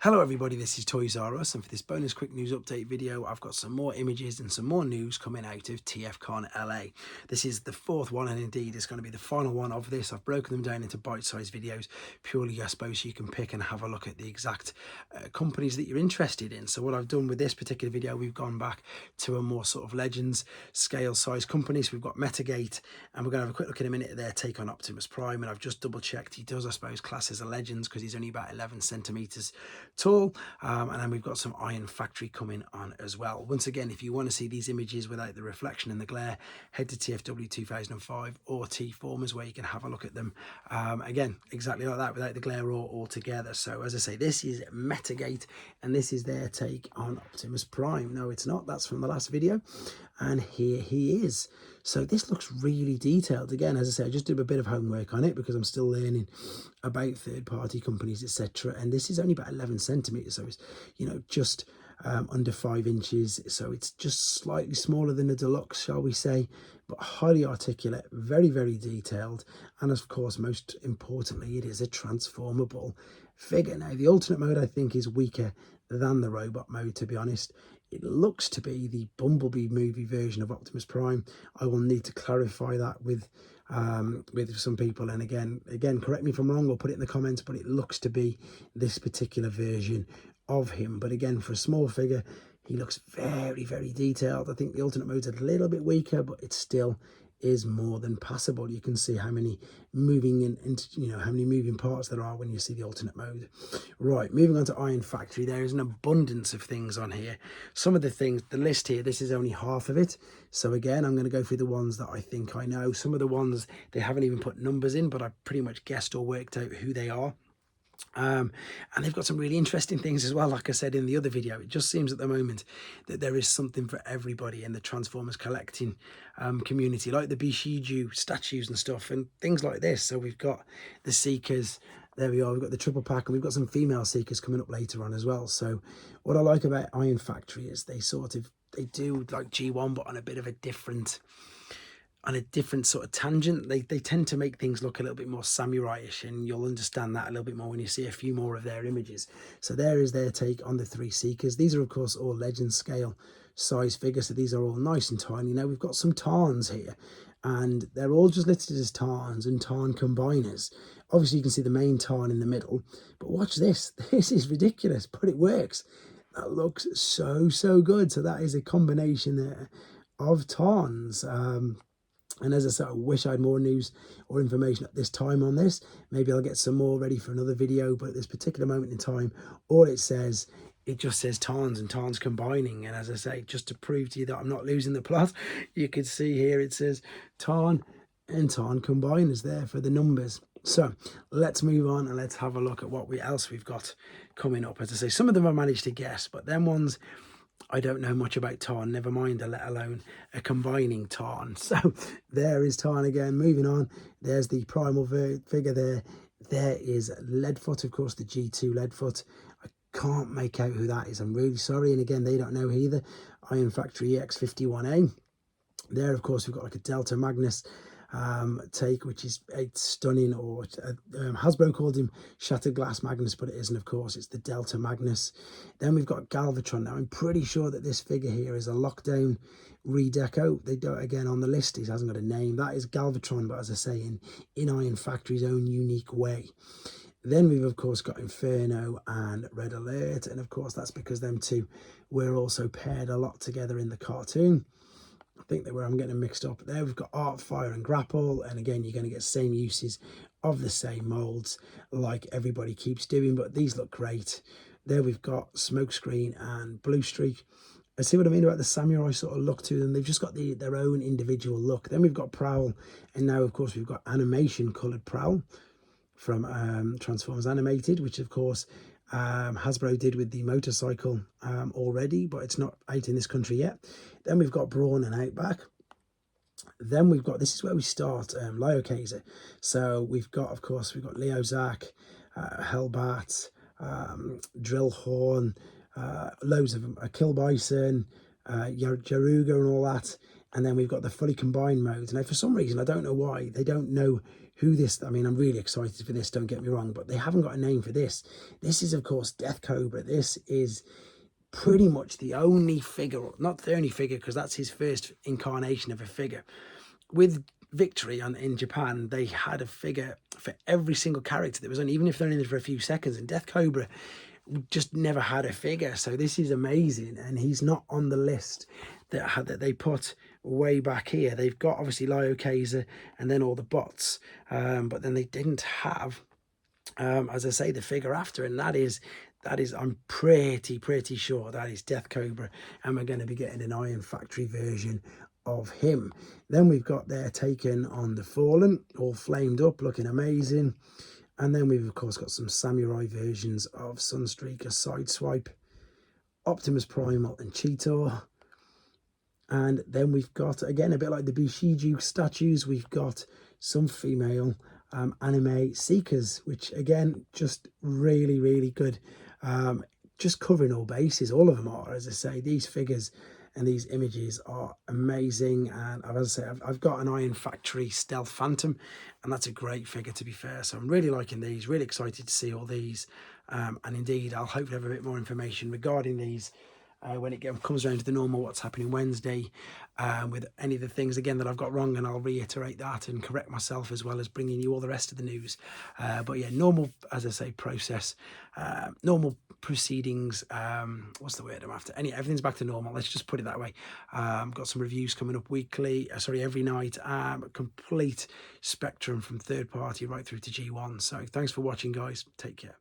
Hello everybody, this is Toys R Us, and for this bonus quick news update video I've got some more images and some more news coming out of tfcon LA. This is the fourth one, and indeed it's going to be the final one of this. I've broken them down into bite-sized videos purely, I suppose, so you can pick and have a look at the exact companies that you're interested in. So what I've done with this particular video, we've gone back to a more sort of Legends scale size company. So we've got Metagate, and we're going to have a quick look in a minute at their take on Optimus Prime, and I've just double checked he does, I suppose, class as a Legends because he's only about 11 centimeters tall. And then we've got some Iron Factory coming on as well. Once again, if you want to see these images without the reflection and the glare, head to TFW 2005 or T-Formers, where you can have a look at them again exactly like that, without the glare or all together. So as I say, this is Metagate, and this is their take on Optimus Prime. No, it's not, that's from the last video, and here he is. So this looks really detailed. Again, as I say, I just did a bit of homework on it because I'm still learning about third-party companies, etc. And this is only about 11 centimeters, so it's, you know, just under 5 inches. So it's just slightly smaller than a deluxe, shall we say, but highly articulate, very, very detailed. And of course, most importantly, it is a transformable figure. Now, the alternate mode, I think, is weaker than the robot mode, to be honest. It looks to be the Bumblebee movie version of Optimus Prime. I will need to clarify that with some people, and again, correct me if I'm wrong or put it in the comments, but it looks to be this particular version of him. But again, for a small figure, he looks very, very detailed. I think the alternate mode's a little bit weaker, but it still is more than passable. You can see how many moving and you know, how many moving parts there are when you see the alternate mode. Right, moving on to Iron Factory, there is an abundance of things on here. Some of the things, the list here, this is only half of it. So again, I'm going to go through the ones that I think I know. Some of the ones they haven't even put numbers in, but I've pretty much guessed or worked out who they are. And they've got some really interesting things as well. Like I said in the other video, it just seems at the moment that there is something for everybody in the Transformers collecting community, like the Bishiju statues and stuff and things like this. So we've got the Seekers, there we are, we've got the triple pack, and we've got some female Seekers coming up later on as well. So what I like about Iron Factory is they do like G1, but on a bit of a different sort of tangent. They tend to make things look a little bit more samurai-ish, and you'll understand that a little bit more when you see a few more of their images. So there is their take on the 3 Seekers. These are, of course, all Legend scale size figures, so these are all nice and tiny. Now we've got some Tarns here, and they're all just listed as Tarns and Tarn combiners. Obviously you can see the main Tarn in the middle, but watch this. This is ridiculous, but it works. That looks so good. So that is a combination there of Tarns. And as I said, I wish I had more news or information at this time on this. Maybe I'll get some more ready for another video, but at this particular moment in time, all it just says Tarns and Tarns combining. And as I say, just to prove to you that I'm not losing the plot, you can see here it says Tarn and Tarn combiners there for the numbers. So let's move on and let's have a look at what else we've got coming up. As I say, some of them I managed to guess, but them ones I don't know much about Tarn, never mind let alone a combining Tarn. So there is Tarn again. Moving on, there's the primal figure there. There is Leadfoot, of course, the G2 Leadfoot. I can't make out who that is, I'm really sorry. And again, they don't know either. Iron Factory EX51A. There, of course, we've got like a Delta Magnus take, which is a stunning, or Hasbro called him Shattered Glass Magnus, but it isn't, of course, it's the Delta Magnus. Then we've got Galvatron. Now I'm pretty sure that this figure here is a lockdown redeco. They don't, again, on the list he hasn't got a name. That is Galvatron, but as I say, in Iron Factory's own unique way. Then we've, of course, got Inferno and Red Alert, and of course that's because them two were also paired a lot together in the cartoon. I think they were, I'm getting them mixed up. There we've got Art, Fire and Grapple, and again you're going to get same uses of the same molds like everybody keeps doing, but these look great. There we've got Smokescreen and Blue Streak. I see what I mean about the samurai sort of look to them. They've just got their own individual look. Then we've got Prowl, and now of course we've got animation coloured Prowl from Transformers Animated, which of course Hasbro did with the motorcycle already, but it's not out in this country yet. Then we've got Brawn and Outback. Then we've got, this is where we start, Leo Kaiser. So we've got, of course, we've got Leo Zach, Hellbat, Drillhorn, loads of them, Kill Bison, Jaruga and all that. And then we've got the fully combined modes. Now, for some reason, I don't know why, they don't know who this, I mean, I'm really excited for this, don't get me wrong, but they haven't got a name for this. This is, of course, Death Cobra. This is pretty much the only figure, not the only figure, because that's his first incarnation of a figure. With Victory in Japan, they had a figure for every single character that was on, even if they're in there for a few seconds. And Death Cobra just never had a figure, so this is amazing. And he's not on the list that they put way back here. They've got obviously Lyo Kaiser and then all the bots, but then they didn't have, as I say, the figure after, and that is I'm pretty sure that is Death Cobra, and we're going to be getting an Iron Factory version of him. Then we've got their taken on the Fallen, all flamed up, looking amazing. And then we've, of course, got some samurai versions of Sunstreaker, Sideswipe, Optimus Primal and Cheetor. And then we've got, again, a bit like the Bushiju statues, we've got some female anime Seekers, which, again, just really good. Just covering all bases. All of them are, as I say, these figures and these images are amazing. And as I say, I've got an Iron Factory Stealth Phantom, and that's a great figure, to be fair. So I'm really liking these, really excited to see all these. And indeed, I'll hopefully have a bit more information regarding these when it comes around to the normal What's Happening Wednesday, with any of the things, again, that I've got wrong, and I'll reiterate that and correct myself, as well as bringing you all the rest of the news. But yeah, normal, as I say, process, normal proceedings. What's the word I'm after? Everything's back to normal, let's just put it that way. Got some reviews coming up weekly, every night, complete spectrum from third party right through to G1. So thanks for watching, guys. Take care.